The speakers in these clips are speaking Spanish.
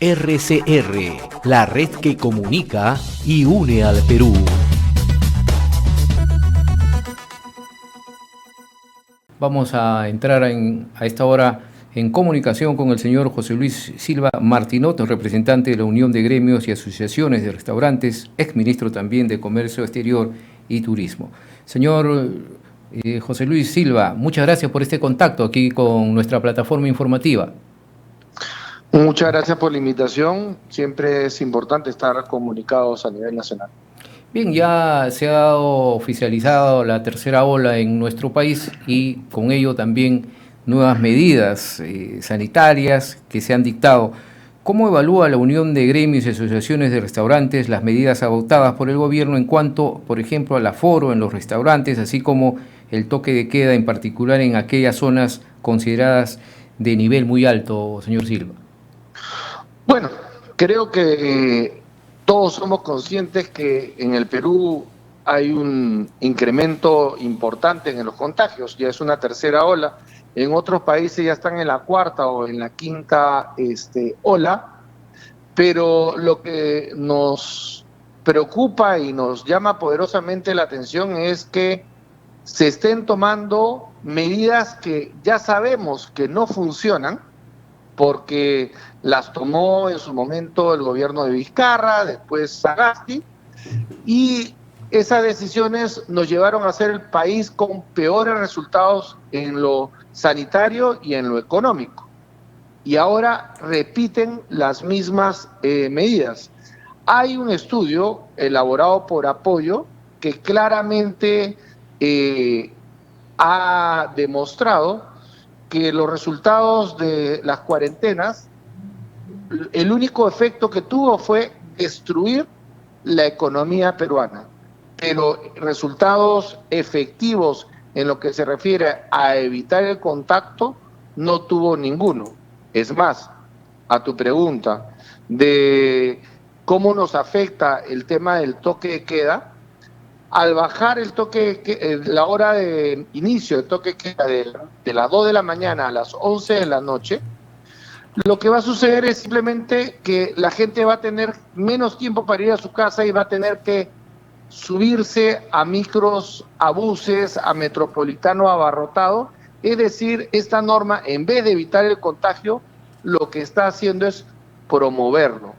RCR, la red que comunica y une al Perú. Vamos a entrar a esta hora en comunicación con el señor José Luis Silva Martinot, representante de la Unión de Gremios y Asociaciones de Restaurantes, exministro también de Comercio Exterior y Turismo. Señor José Luis Silva, muchas gracias por este contacto aquí con nuestra plataforma informativa. Muchas gracias por la invitación. Siempre es importante estar comunicados a nivel nacional. Bien, ya se ha oficializado la tercera ola en nuestro país y con ello también nuevas medidas sanitarias que se han dictado. ¿Cómo evalúa la Unión de Gremios y Asociaciones de Restaurantes las medidas adoptadas por el gobierno en cuanto, por ejemplo, al aforo en los restaurantes, así como el toque de queda, en particular en aquellas zonas consideradas de nivel muy alto, señor Silva? Bueno, creo que todos somos conscientes que en el Perú hay un incremento importante en los contagios, ya es una tercera ola. En otros países ya están en la cuarta o en la quinta ola, pero lo que nos preocupa y nos llama poderosamente la atención es que se estén tomando medidas que ya sabemos que no funcionan, porque las tomó en su momento el gobierno de Vizcarra, después Sagasti, y esas decisiones nos llevaron a ser el país con peores resultados en lo sanitario y en lo económico. Y ahora repiten las mismas medidas. Hay un estudio elaborado por Apoyo que claramente ha demostrado que los resultados de las cuarentenas, el único efecto que tuvo fue destruir la economía peruana, pero resultados efectivos en lo que se refiere a evitar el contacto no tuvo ninguno. Es más, a tu pregunta de cómo nos afecta el tema del toque de queda, al bajar el toque, la hora de inicio del toque queda de las 2 de la mañana a las 11 de la noche, lo que va a suceder es simplemente que la gente va a tener menos tiempo para ir a su casa y va a tener que subirse a micros, a buses, a metropolitano abarrotado. Es decir, esta norma, en vez de evitar el contagio, lo que está haciendo es promoverlo.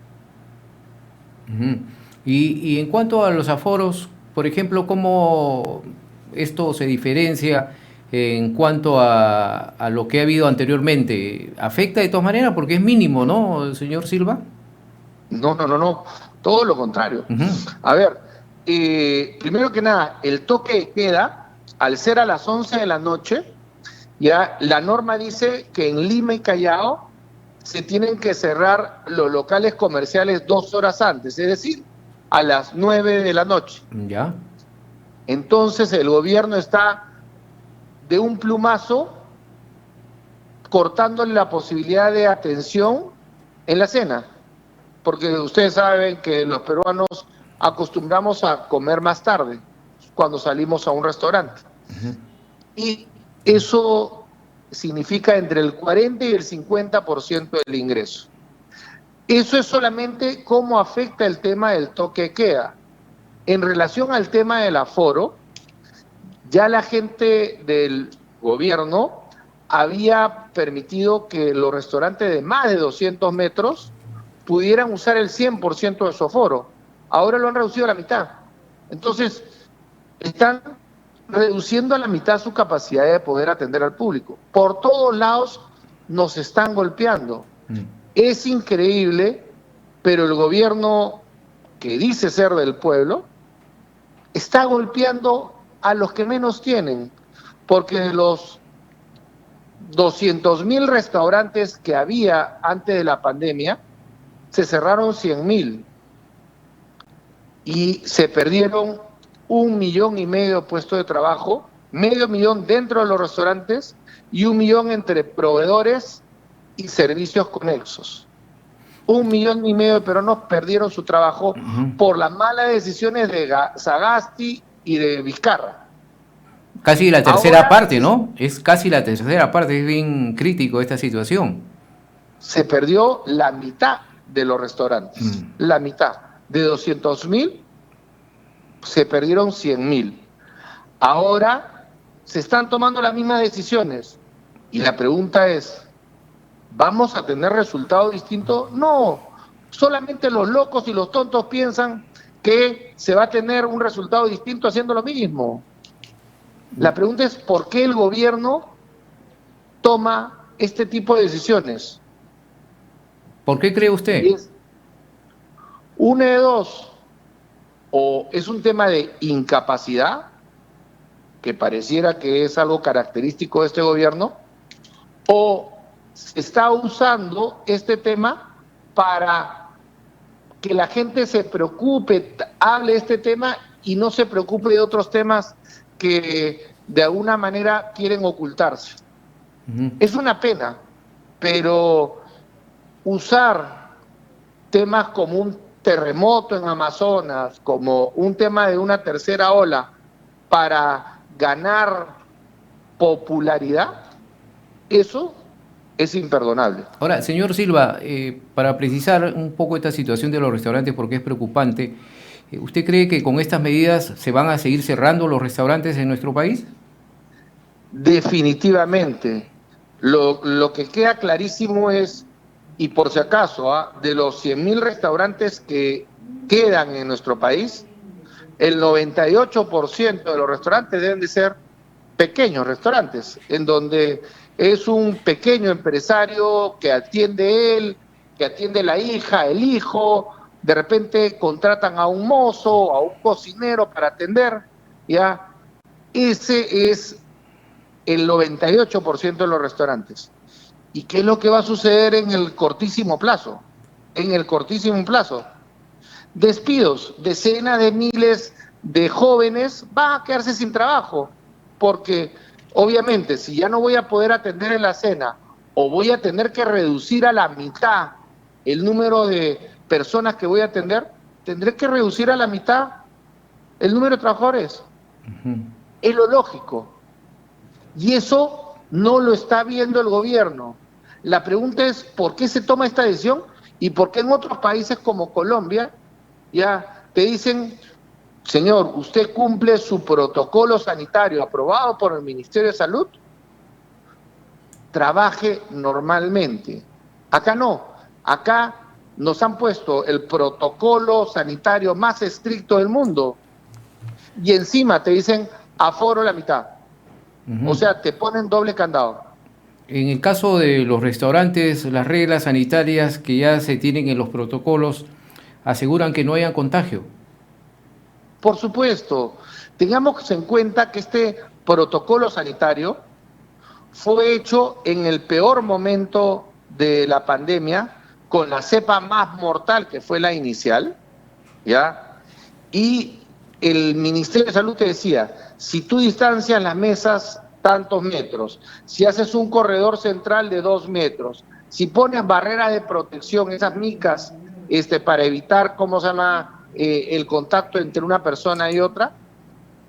Y en cuanto a los aforos, por ejemplo, ¿cómo esto se diferencia en cuanto a lo que ha habido anteriormente? ¿Afecta de todas maneras? Porque es mínimo, ¿no, señor Silva? No. Todo lo contrario. A ver, primero que nada, el toque de queda, al ser a las 11 de la noche, ya la norma dice que en Lima y Callao se tienen que cerrar los locales comerciales 2 horas antes, es decir, a las 9 de la noche. Ya. Entonces el gobierno está de un plumazo cortándole la posibilidad de atención en la cena, porque ustedes saben que los peruanos acostumbramos a comer más tarde cuando salimos a un restaurante. Y eso significa entre el 40 y el 50% del ingreso. Eso es solamente cómo afecta el tema del toque de queda. En relación al tema del aforo, ya la gente del gobierno había permitido que los restaurantes de más de 200 metros pudieran usar el 100% de su aforo. Ahora lo han reducido a la mitad. Entonces, están reduciendo a la mitad su capacidad de poder atender al público. Por todos lados nos están golpeando. Es increíble, pero el gobierno, que dice ser del pueblo, está golpeando a los que menos tienen, porque de los 200.000 restaurantes que había antes de la pandemia, se cerraron 100.000 y se perdieron 1,5 millones de puestos de trabajo, 500.000 dentro de los restaurantes y 1 millón entre proveedores y servicios conexos. 1,5 millones de peruanos perdieron su trabajo por las malas decisiones de Sagasti y de Vizcarra. Casi la tercera parte, ¿no? Es casi la tercera parte, es bien crítico esta situación. se perdió la mitad de los restaurantes. La mitad. De 200.000 se perdieron 100.000. Ahora se están tomando las mismas decisiones. Y la pregunta es, ¿vamos a tener resultados distintos? No, solamente los locos y los tontos piensan que se va a tener un resultado distinto haciendo lo mismo. La pregunta es, ¿por qué el gobierno toma este tipo de decisiones? ¿Por qué cree usted? Una de dos, o es un tema de incapacidad, que pareciera que es algo característico de este gobierno, o se está usando este tema para que la gente se preocupe, hable de este tema y no se preocupe de otros temas que de alguna manera quieren ocultarse. Es una pena, pero usar temas como un terremoto en Amazonas, como un tema de una tercera ola para ganar popularidad, eso es imperdonable. Ahora, señor Silva, para precisar un poco esta situación de los restaurantes, porque es preocupante, ¿usted cree que con estas medidas se van a seguir cerrando los restaurantes en nuestro país? Definitivamente. Lo que queda clarísimo es, y por si acaso, de los 100.000 restaurantes que quedan en nuestro país, el 98% de los restaurantes deben de ser pequeños restaurantes, en donde es un pequeño empresario que atiende él, que atiende la hija, el hijo, de repente contratan a un mozo, a un cocinero para atender, ¿ya? Ese es el 98% de los restaurantes. ¿Y qué es lo que va a suceder en el cortísimo plazo? En el cortísimo plazo. Despidos, decenas de miles de jóvenes van a quedarse sin trabajo, porque obviamente si ya no voy a poder atender en la cena o voy a tener que reducir a la mitad el número de personas que voy a atender, tendré que reducir a la mitad el número de trabajadores. Es lo lógico. Y eso no lo está viendo el gobierno. La pregunta es, ¿por qué se toma esta decisión? Y por qué en otros países como Colombia ya te dicen, señor, usted cumple su protocolo sanitario aprobado por el Ministerio de Salud, trabaje normalmente. Acá no, acá nos han puesto el protocolo sanitario más estricto del mundo y encima te dicen aforo la mitad. O sea, te ponen doble candado. En el caso de los restaurantes, las reglas sanitarias que ya se tienen en los protocolos aseguran que no haya contagio. Por supuesto, tengamos en cuenta que este protocolo sanitario fue hecho en el peor momento de la pandemia, con la cepa más mortal que fue la inicial, ¿ya? Y el Ministerio de Salud te decía, si tú distancias las mesas tantos metros, si haces un corredor central de 2 metros, si pones barreras de protección, esas micas, para evitar, ¿cómo se llama?, el contacto entre una persona y otra,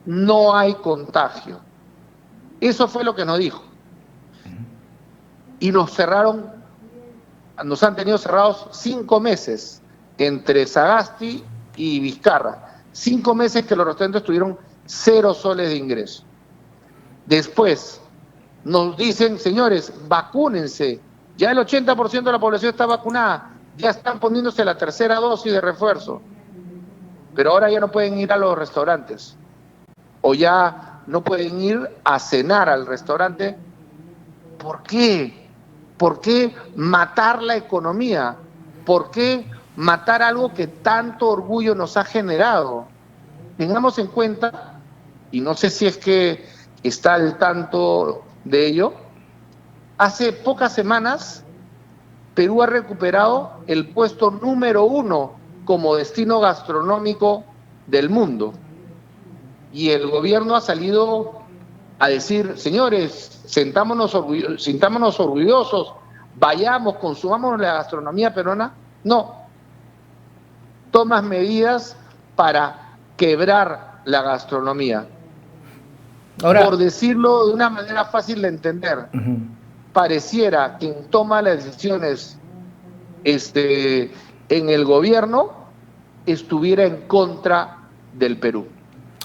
no hay contagio. Eso fue lo que nos dijo. Y nos cerraron, nos han tenido cerrados 5 meses entre Sagasti y Vizcarra. 5 meses que los restaurantes tuvieron 0 soles de ingreso. Después nos dicen, señores, vacúnense. Ya el 80% de la población está vacunada, ya están poniéndose la tercera dosis de refuerzo. Pero ahora ya no pueden ir a los restaurantes. O ya no pueden ir a cenar al restaurante. ¿Por qué? ¿Por qué matar la economía? ¿Por qué matar algo que tanto orgullo nos ha generado? Tengamos en cuenta, y no sé si es que está al tanto de ello, hace pocas semanas Perú ha recuperado el puesto número 1 como destino gastronómico del mundo. Y el gobierno ha salido a decir, señores, sintámonos orgullosos, vayamos, consumamos la gastronomía peruana. No, tomas medidas para quebrar la gastronomía. Ahora, por decirlo de una manera fácil de entender, pareciera quien toma las decisiones en el gobierno estuviera en contra del Perú.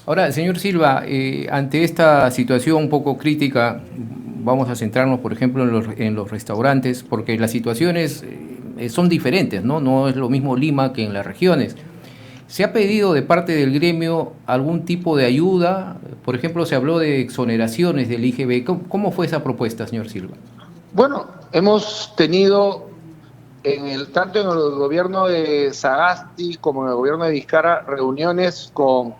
Ahora, señor Silva, ante esta situación un poco crítica, vamos a centrarnos, por ejemplo, en los restaurantes, porque las situaciones son diferentes, ¿no? No es lo mismo Lima que en las regiones. ¿Se ha pedido de parte del gremio algún tipo de ayuda? Por ejemplo, se habló de exoneraciones del IGB. ¿Cómo fue esa propuesta, señor Silva? Bueno, hemos tenido tanto en el gobierno de Sagasti como en el gobierno de Vizcarra reuniones con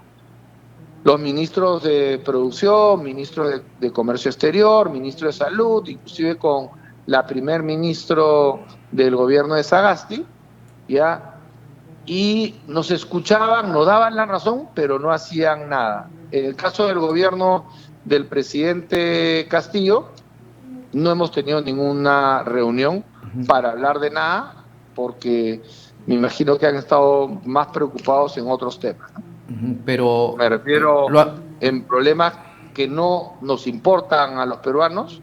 los ministros de Producción, ministros de Comercio Exterior, ministro de Salud, inclusive con la primer ministro del gobierno de Sagasti, ¿ya? Y nos escuchaban, nos daban la razón, pero no hacían nada. En el caso del gobierno del presidente Castillo, no hemos tenido ninguna reunión para hablar de nada, porque me imagino que han estado más preocupados en otros temas, ¿no? Pero me refiero en problemas que no nos importan a los peruanos,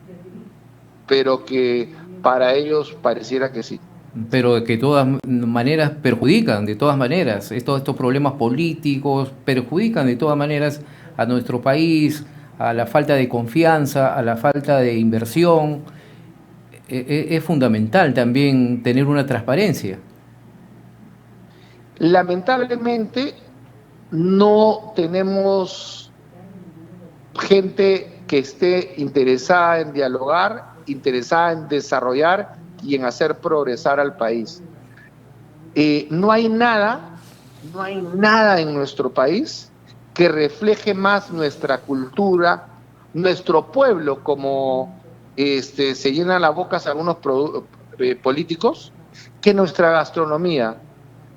pero que para ellos pareciera que sí. Pero que de todas maneras perjudican, de todas maneras, estos problemas políticos perjudican de todas maneras a nuestro país, a la falta de confianza, a la falta de inversión. Es fundamental también tener una transparencia. Lamentablemente no tenemos gente que esté interesada en dialogar, interesada en desarrollar y en hacer progresar al país. No hay nada en nuestro país que refleje más nuestra cultura, nuestro pueblo, como se llenan las bocas algunos políticos, que nuestra gastronomía.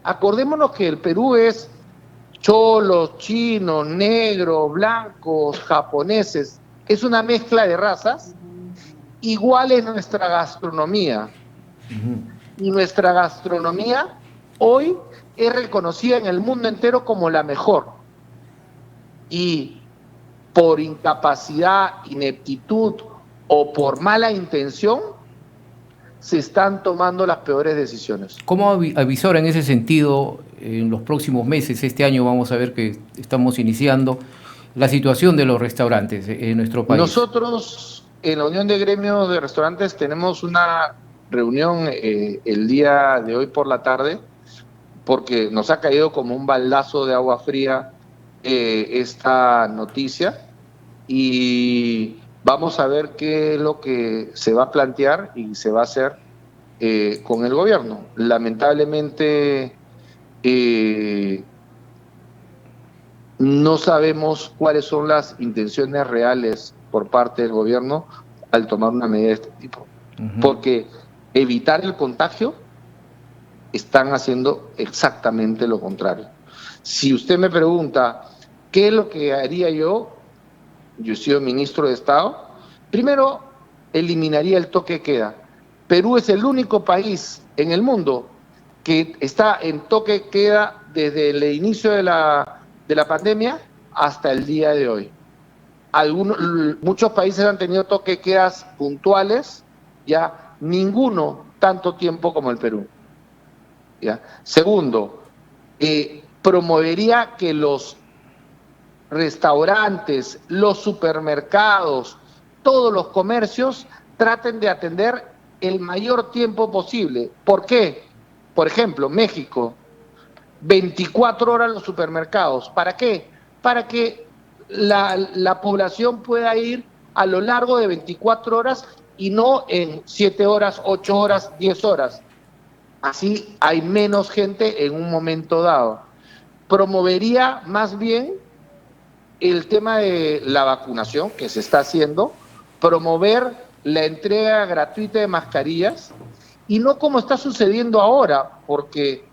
Acordémonos que el Perú es cholos, chinos, negros, blancos, japoneses, es una mezcla de razas. Igual es nuestra gastronomía. Y nuestra gastronomía hoy es reconocida en el mundo entero como la mejor. Y por incapacidad, ineptitud o por mala intención, se están tomando las peores decisiones. ¿Cómo avisora en ese sentido en los próximos meses? Este año vamos a ver que estamos iniciando la situación de los restaurantes en nuestro país. Nosotros en la Unión de Gremios de Restaurantes tenemos una reunión el día de hoy por la tarde, porque nos ha caído como un baldazo de agua fría esta noticia, y vamos a ver qué es lo que se va a plantear y se va a hacer con el gobierno. Lamentablemente no sabemos cuáles son las intenciones reales por parte del gobierno al tomar una medida de este tipo. Porque evitar el contagio están haciendo exactamente lo contrario. Si usted me pregunta qué es lo que haría yo he sido ministro de Estado, primero eliminaría el toque de queda. Perú es el único país en el mundo que está en toque de queda desde el inicio de la pandemia hasta el día de hoy. Muchos países han tenido toque de quedas puntuales, ya ninguno tanto tiempo como el Perú. ¿Ya? Segundo, promovería que los restaurantes, los supermercados, todos los comercios traten de atender el mayor tiempo posible. ¿Por qué? Por ejemplo, México, 24 horas los supermercados. ¿Para qué? Para que la población pueda ir a lo largo de 24 horas y no en 7 horas, 8 horas, 10 horas. Así hay menos gente en un momento dado. Promovería más bien el tema de la vacunación que se está haciendo, promover la entrega gratuita de mascarillas, y no como está sucediendo ahora, porque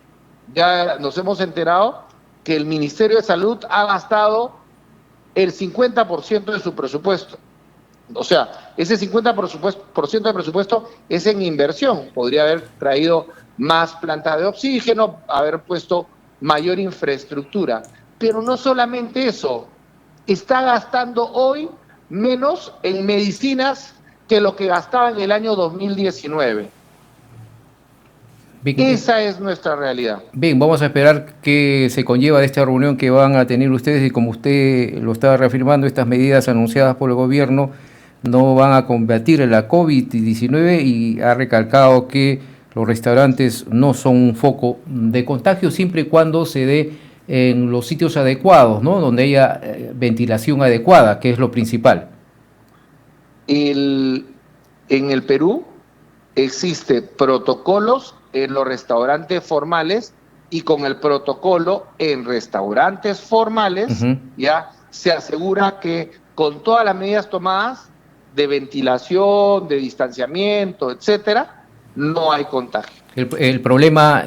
ya nos hemos enterado que el Ministerio de Salud ha gastado el 50% de su presupuesto. O sea, ese 50% de presupuesto es en inversión. Podría haber traído más plantas de oxígeno, haber puesto mayor infraestructura. Pero no solamente eso, está gastando hoy menos en medicinas que lo que gastaba en el año 2019. Bien, Esa es nuestra realidad. bien, vamos a esperar qué se conlleva de esta reunión que van a tener ustedes y como usted lo estaba reafirmando, estas medidas anunciadas por el gobierno no van a combatir la COVID-19 y ha recalcado que los restaurantes no son un foco de contagio siempre y cuando se dé en los sitios adecuados, ¿no? Donde haya ventilación adecuada, que es lo principal. En el Perú existen protocolos en los restaurantes formales y con el protocolo en restaurantes formales ya se asegura que con todas las medidas tomadas de ventilación, de distanciamiento, etcétera, no hay contagio. El problema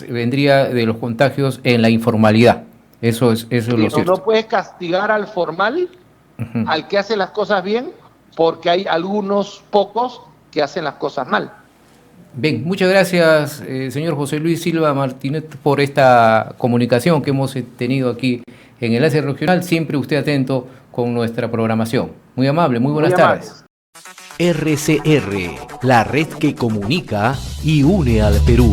vendría de los contagios en la informalidad. Eso es lo cierto. No puedes castigar al formal, al que hace las cosas bien, porque hay algunos pocos que hacen las cosas mal. Bien, muchas gracias, señor José Luis Silva Martínez, por esta comunicación que hemos tenido aquí en Enlace Regional. Siempre usted atento con nuestra programación. Muy amable, muy buenas tardes. RCR, la red que comunica y une al Perú.